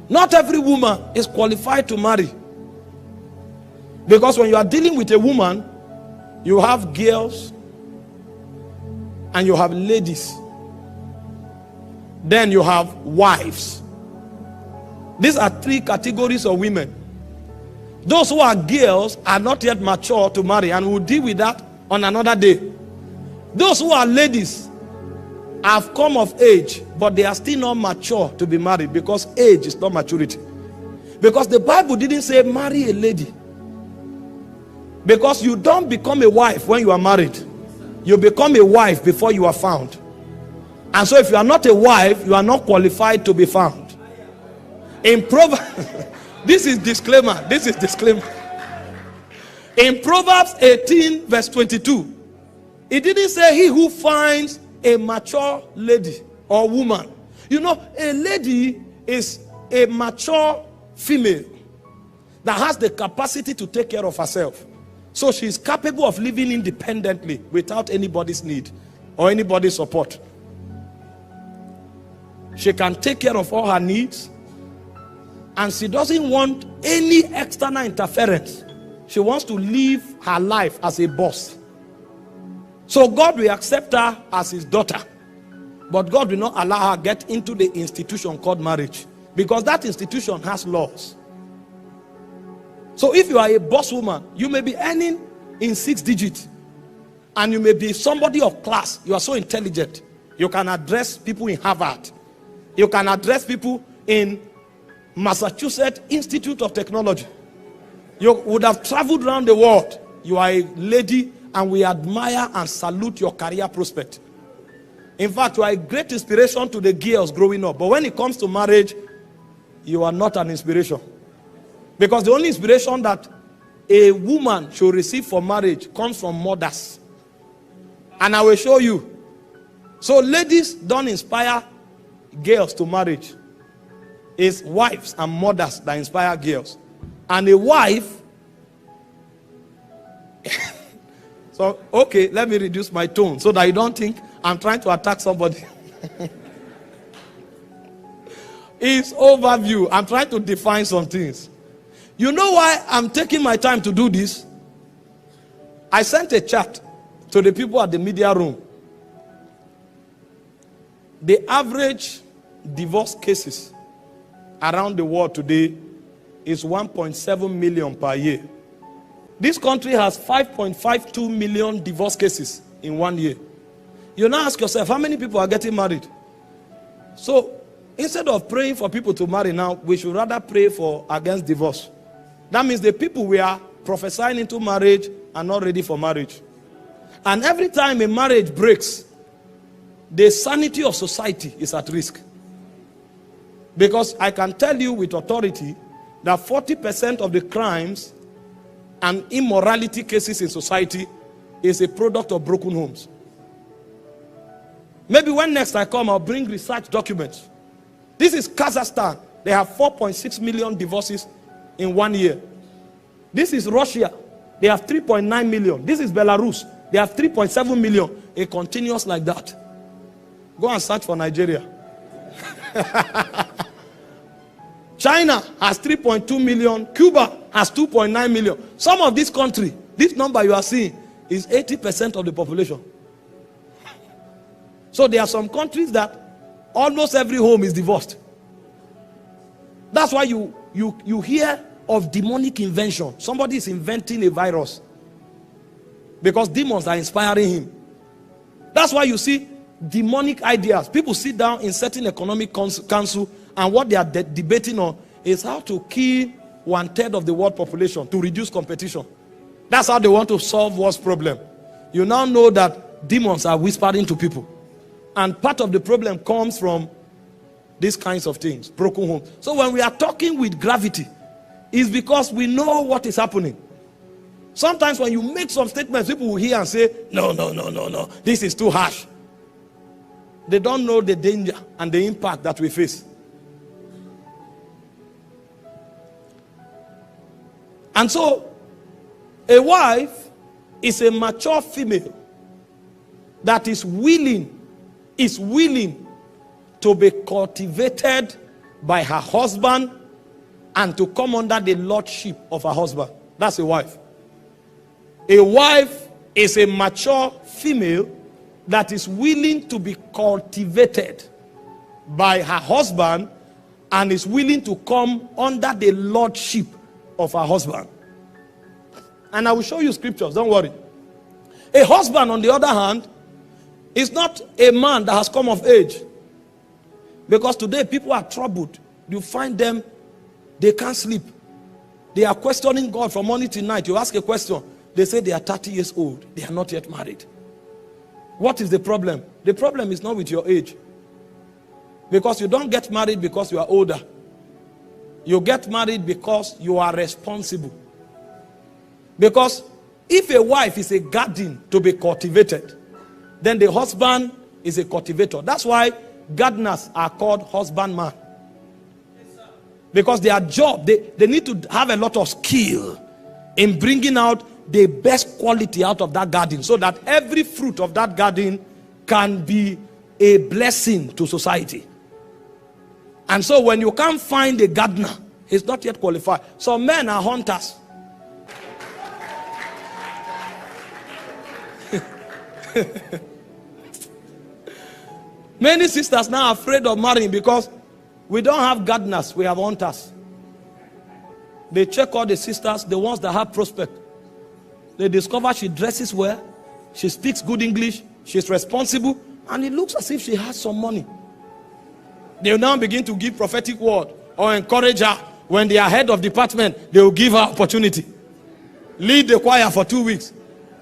Not every woman is qualified to marry. Because when you are dealing with a woman, you have girls and you have ladies. Then you have wives. These are three categories of women. Those who are girls are not yet mature to marry, and we'll deal with that on another day. Those who are ladies have come of age, but they are still not mature to be married, because age is not maturity. Because the Bible didn't say marry a lady. Because you don't become a wife when you are married. You become a wife before you are found. And so if you are not a wife, you are not qualified to be found. In Proverbs, this is disclaimer. This is disclaimer. In Proverbs 18 verse 22, it didn't say he who finds a mature lady or woman. You know, a lady is a mature female that has the capacity to take care of herself. So she is capable of living independently without anybody's need or anybody's support. She can take care of all her needs, and she doesn't want any external interference. She wants to live her life as a boss. So God will accept her as his daughter, but God will not allow her get into the institution called marriage, because that institution has laws. So if you are a boss woman, you may be earning in 6 digits, and you may be somebody of class. You are so intelligent. You can address people in Harvard. You can address people in Massachusetts Institute of Technology. You would have traveled around the world. You are a lady, and we admire and salute your career prospect. In fact, you are a great inspiration to the girls growing up. But when it comes to marriage, you are not an inspiration. Because the only inspiration that a woman should receive for marriage comes from mothers. And I will show you. So ladies don't inspire girls to marriage. It's wives and mothers that inspire girls. And a wife... So, okay, let me reduce my tone so that you don't think I'm trying to attack somebody. It's overview. I'm trying to define some things. You know why I'm taking my time to do this? I sent a chat to the people at the media room. The average divorce cases around the world today is 1.7 million per year. This country has 5.52 million divorce cases in 1 year. You now ask yourself, how many people are getting married? So instead of praying for people to marry now, we should rather pray for against divorce. That means the people we are prophesying into marriage are not ready for marriage. And every time a marriage breaks, the sanity of society is at risk. Because I can tell you with authority that 40% of the crimes and immorality cases in society is a product of broken homes. Maybe when next I come, I'll bring research documents. This is Kazakhstan. They have 4.6 million divorces in 1 year. This is Russia. They have 3.9 million. This is Belarus. They have 3.7 million. It continues like that. Go and search for Nigeria. China has 3.2 million. Cuba has 2.9 million. Some of this country, this number you are seeing, is 80% of the population. So there are some countries that almost every home is divorced. That's why you hear of demonic invention. Somebody is inventing a virus because demons are inspiring him. That's why you see demonic ideas. People sit down in certain economic council, and what they are debating on is how to kill 1/3 of the world population to reduce competition. That's how they want to solve world's problem. You now know that demons are whispering to people. And part of the problem comes from these kinds of things, broken homes. So when we are talking with gravity, it's because we know what is happening. Sometimes when you make some statements, people will hear and say, no, this is too harsh. They don't know the danger and the impact that we face. And so, a wife is a mature female that is willing to be cultivated by her husband and to come under the lordship of her husband. That's a wife. A wife is a mature female that is willing to be cultivated by her husband and is willing to come under the lordship of her husband. And I will show you scriptures, don't worry. A husband, on the other hand, is not a man that has come of age. Because today people are troubled. You find them, they can't sleep. They are questioning God from morning to night. You ask a question, they say they are 30 years old. They are not yet married. What is the problem? The problem is not with your age. Because you don't get married because you are older. You get married because you are responsible. Because if a wife is a garden to be cultivated, then the husband is a cultivator. That's why gardeners are called husbandman. Because their job, they need to have a lot of skill in bringing out the best quality out of that garden, so that every fruit of that garden can be a blessing to society. And so when you can't find a gardener, he's not yet qualified. So men are hunters. Many sisters now are afraid of marrying because we don't have gardeners, we have hunters. They check all the sisters, the ones that have prospect. They discover she dresses well, she speaks good English, she's responsible, and it looks as if she has some money. They will now begin to give prophetic word or encourage her. When they are head of department, they will give her opportunity. Lead the choir for 2 weeks.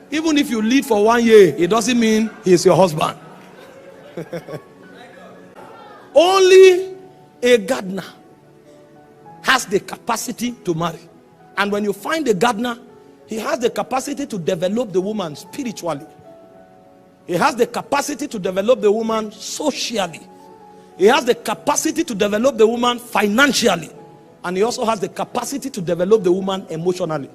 Even if you lead for 1 year, it doesn't mean he is your husband. Only a gardener has the capacity to marry. And when you find a gardener, he has the capacity to develop the woman spiritually. He has the capacity to develop the woman socially. He has the capacity to develop the woman financially. And he also has the capacity to develop the woman emotionally.